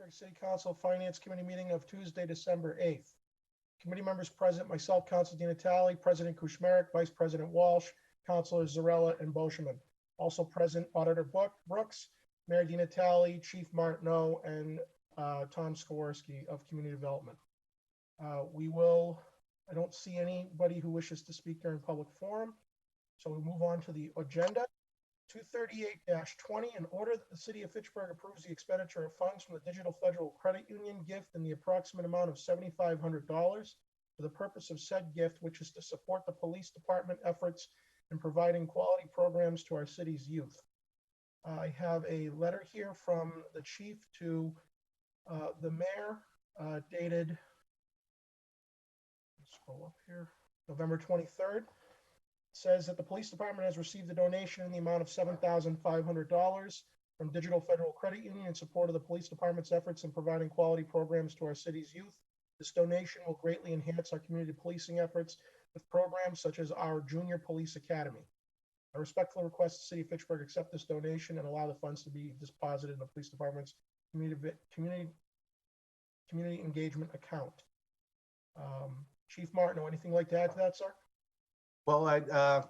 Fitchburg City Council Finance Committee meeting of Tuesday, December 8th. Committee members present, myself, Council Di Natale, President Kuchmarek, Vice President Walsh, Councilors Zarella and Boschman. Also present, Auditor Brooks, Mayor Di Natale, Chief Martineau, and Tom Skowarski of Community Development. I don't see anybody who wishes to speak during public forum, so we move on to the agenda. 238-20, in order that the City of Fitchburg approves the expenditure of funds from the Digital Federal Credit Union gift in the approximate amount of $7,500 for the purpose of said gift, which is to support the police department efforts in providing quality programs to our city's youth. I have a letter here from the chief to the mayor dated, let's scroll up here, November 23rd. Says that the police department has received a donation in the amount of $7,500 from Digital Federal Credit Union in support of the police department's efforts in providing quality programs to our city's youth. This donation will greatly enhance our community policing efforts with programs such as our Junior Police Academy. I respectfully request the City of Fitchburg accept this donation and allow the funds to be deposited in the police department's community engagement account. Chief Martineau, anything you'd like to add to that, sir? Well,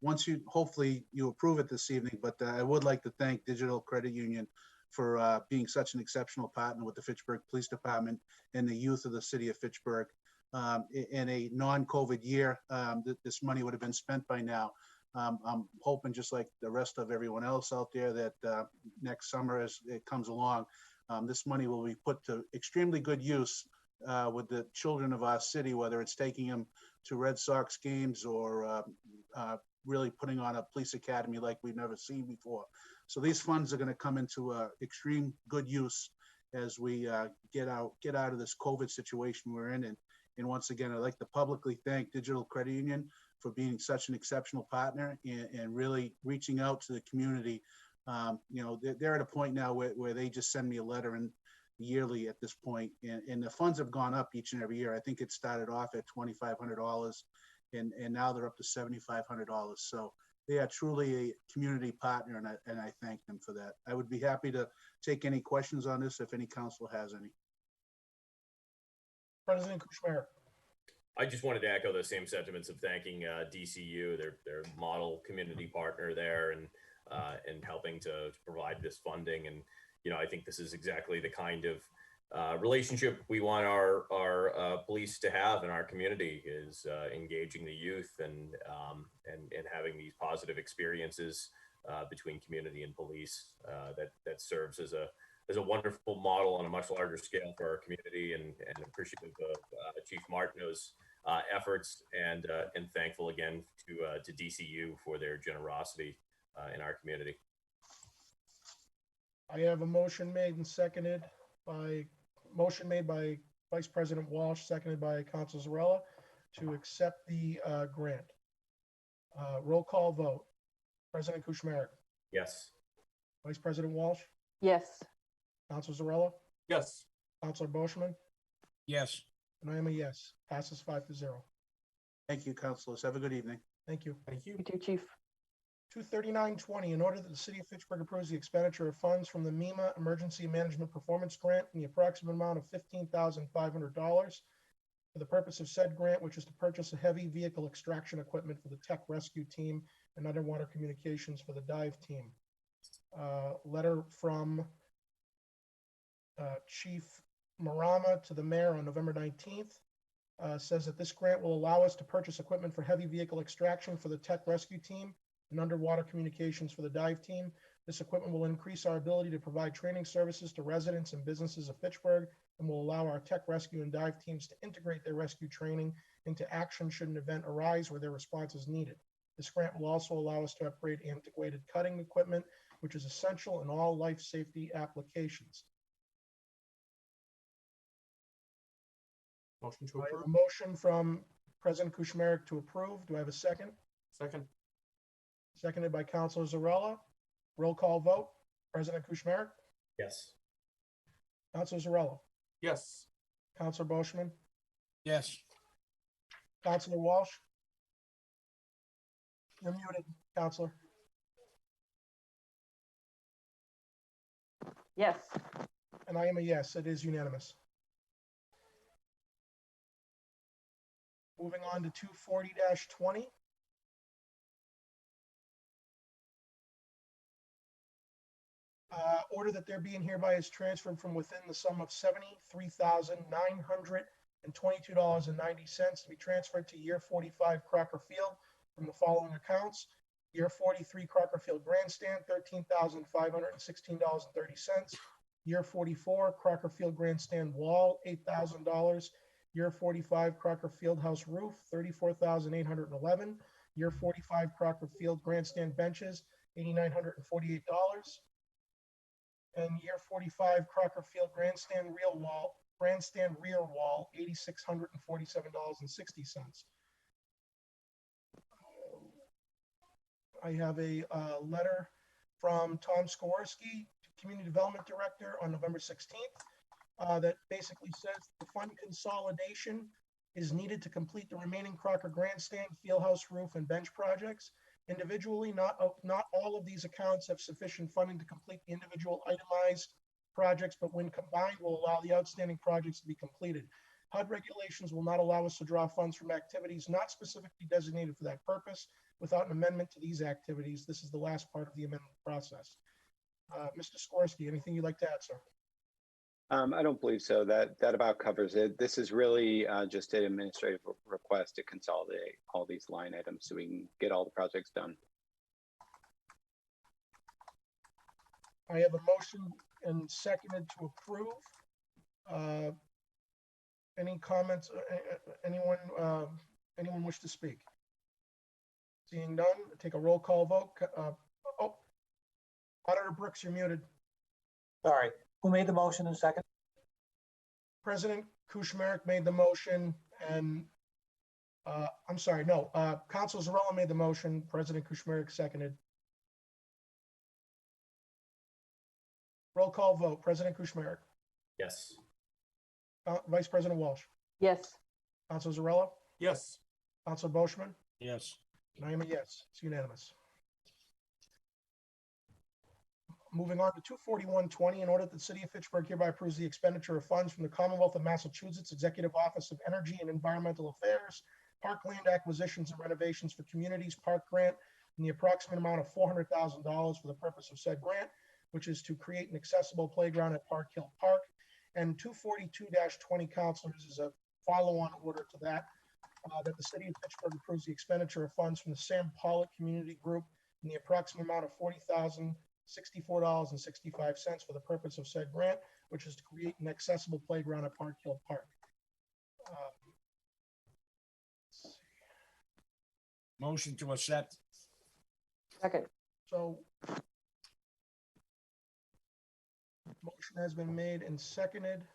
once hopefully you approve it this evening, but I would like to thank Digital Credit Union for being such an exceptional partner with the Fitchburg Police Department and the youth of the city of Fitchburg. In a non-COVID year, this money would have been spent by now. I'm hoping, just like the rest of everyone else out there, that next summer as it comes along, this money will be put to extremely good use with the children of our city, whether it's taking them to Red Sox games or really putting on a police academy like we've never seen before. So these funds are going to come into extreme good use as we get out of this COVID situation we're in. And once again, I'd like to publicly thank Digital Credit Union for being such an exceptional partner and really reaching out to the community. You know, they're at a point now where they just send me a letter and yearly at this point, and the funds have gone up each and every year. I think it started off at $2,500 and now they're up to $7,500. So they are truly a community partner, and I thank them for that. I would be happy to take any questions on this if any council has any. President Kuchmarek. I just wanted to echo the same sentiments of thanking DCU, their model community partner there, and helping to provide this funding. And you know, I think this is exactly the kind of relationship we want our police to have in our community, is engaging the youth and having these positive experiences between community and police that serves as a wonderful model on a much larger scale for our community, and appreciative of Chief Martineau's efforts, and thankful again to DCU for their generosity in our community. I have a motion made by Vice President Walsh, seconded by Council Zarella, to accept the grant. Roll call vote. President Kuchmarek. Yes. Vice President Walsh. Yes. Council Zarella. Yes. Councilor Boschman. Yes. And I am a yes. Passes 5-0. Thank you, councilors. Have a good evening. Thank you. Thank you. You too, Chief. 239-20, in order that the City of Fitchburg approves the expenditure of funds from the MEMA Emergency Management Performance Grant in the approximate amount of $15,500 for the purpose of said grant, which is to purchase a heavy vehicle extraction equipment for the tech rescue team and underwater communications for the dive team. Letter from Chief Marama to the mayor on November 19th says that this grant will allow us to purchase equipment for heavy vehicle extraction for the tech rescue team and underwater communications for the dive team. This equipment will increase our ability to provide training services to residents and businesses of Fitchburg, and will allow our tech rescue and dive teams to integrate their rescue training into action should an event arise where their response is needed. This grant will also allow us to upgrade antiquated cutting equipment, which is essential in all life safety applications. Motion to I have approve. a motion from President Kuchmarek to approve. Do I have a second? Second. Seconded by Councilor Zarella. Roll call vote. President Kuchmarek. Yes. Councilor Zarella. Yes. Councilor Boschman. Yes. Councilor Walsh. You're muted, Councilor. Yes. And And I am a yes, it is unanimous. Moving on to 240-20. Order that there being hereby is transferred from within the sum of $73,922.90 to be transferred to year 45 Crocker Field from the following accounts. Year 43 Crocker Field Grandstand, $13,516.30. Year 44 Crocker Field Grandstand Wall, $8,000. Year 45 Crocker Field House Roof, $34,811. Year 45 Crocker Field Grandstand Benches, $8,948. And year 45 Crocker Field Grandstand rear wall, $8,647.60. I have a letter from Tom Skorsky, Community Development Director, on November 16th, that basically says the fund consolidation is needed to complete the remaining Crocker Grandstand, Fieldhouse Roof, and bench projects. Individually, not all of these accounts have sufficient funding to complete the individual itemized projects, but when combined will allow the outstanding projects to be completed. HUD regulations will not allow us to draw funds from activities not specifically designated for that purpose without an amendment to these activities. This is the last part of the amendment process. Mr. Skorsky, anything you'd like to add, sir? I don't believe so. That about covers it. This is really just an administrative request to consolidate all these line items so we can get all the projects done. I have a motion and seconded to approve. Any comments? Anyone wish to speak? Seeing none, take a roll call vote. Auditor Brooks, you're muted. Sorry, who made the motion in second? President Kuchmarek made the motion, and I'm sorry, no, Council Zarella made the motion. President Kuchmarek seconded. Roll call vote. President Kuchmarek. Yes. Vice President Walsh. yes, Council Zarella. Yes. Council Boschman. Yes. And I am a yes. It's unanimous. Moving on to 241-20, in order that the City of Fitchburg hereby approves the expenditure of funds from the Commonwealth of Massachusetts Executive Office of Energy and Environmental Affairs, Parkland Acquisitions and Renovations for Communities Park Grant, in the approximate amount of $400,000 for the purpose of said grant, which is to create an accessible playground at Park Hill Park. And 242-20, councilors, is a follow-on order to that, that the City of Fitchburg approves the expenditure of funds from the Sam Pollock Community Group in the approximate amount of $40,064.65 for the purpose of said grant, which is to create an accessible playground at Park Hill Park. Let's see. Motion to accept. second, So motion has been made and seconded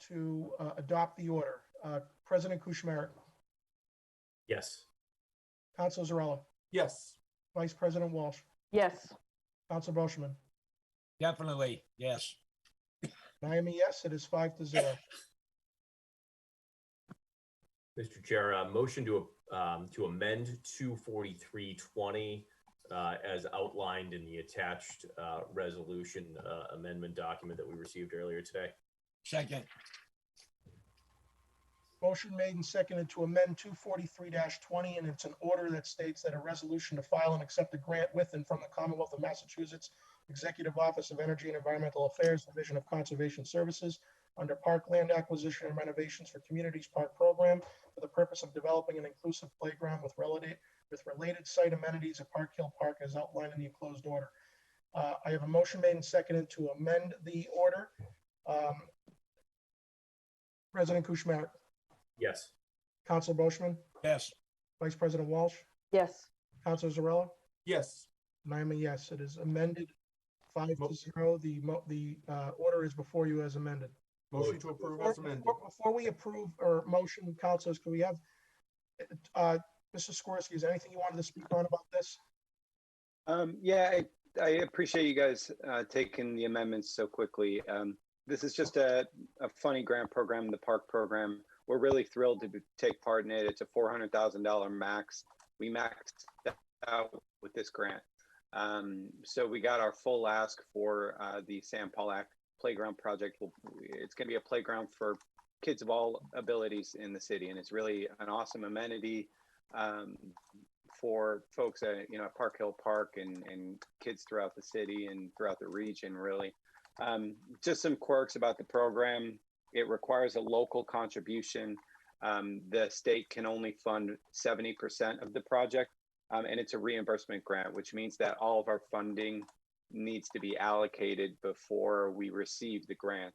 to adopt the order. President Kuchmarek, Yes. Council Zarella, Yes. Vice President Walsh, yes, Council Boschman. Definitely, yes. I am a yes, it is 5-0. Mr. Chair, motion to amend 243-20 as outlined in the attached resolution amendment document that we received earlier today. Second. Motion made and seconded to amend 243-20, and it's an order that states that a resolution to file and accept a grant with and from the Commonwealth of Massachusetts Executive Office of Energy and Environmental Affairs, Division of Conservation Services, under Parkland Acquisition and Renovations for Communities Park Program for the purpose of developing an inclusive playground with related site amenities at Park Hill Park as outlined in the enclosed order. I have a motion made and seconded to amend the order. President Kuchmarek. Yes. Council Boschman, Yes. Vice President Walsh, yes, Council Zarella, Yes. and I am a yes. It is amended 5-0. The order is before you as amended. Motion to approve as amended. Before we approve or motion, councilors, can we have, Mr. Skorsky, is there anything you wanted to speak on about this? Yeah, I appreciate you guys taking the amendments so quickly. This is just a funny grant program, the park program. We're really thrilled to take part in it. It's a $400,000 max. We maxed out with this grant. So we got our full ask for the Sam Pollack Playground project. It's going to be a playground for kids of all abilities in the city, and it's really an awesome amenity for folks at Park Hill Park and kids throughout the city and throughout the region. Really, just some quirks about the program. It requires a local contribution. The state can only fund 70% of the project, and it's a reimbursement grant, which means that all of our funding needs to be allocated before we receive the grant.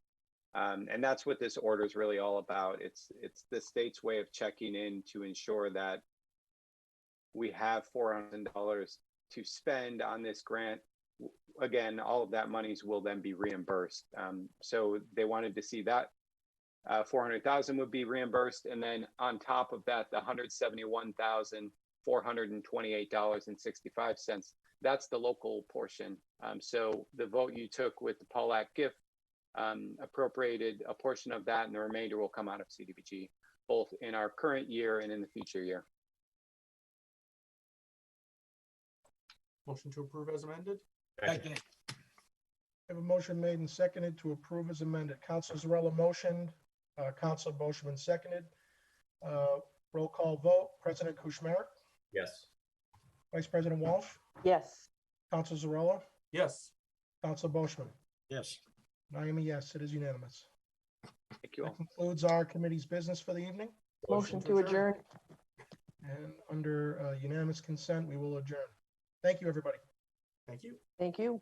And that's what this order is really all about. It's the state's way of checking in to ensure that we have $400 to spend on this grant. Again, all of that monies will then be reimbursed. So they wanted to see that $400,000 would be reimbursed, and then on top of that, the $171,428.65. That's the local portion. So the vote you took with the Pollack gift appropriated a portion of that, and the remainder will come out of CDBG, both in our current year and in the future year. Motion to approve as amended? Second. Second. I have a motion made and seconded to approve as amended. Council Zarella motioned, Council Boishman seconded. Roll call vote. President Kuchmarek, Yes. Vice President Walsh, Yes. Council Zarella, Yes. Council Boishman. Yes. And I am a yes. It is unanimous. Thank you That all. concludes our committee's business for the evening. Motion to adjourn. And under unanimous consent, we will adjourn. Thank you, everybody. Thank you. Thank you.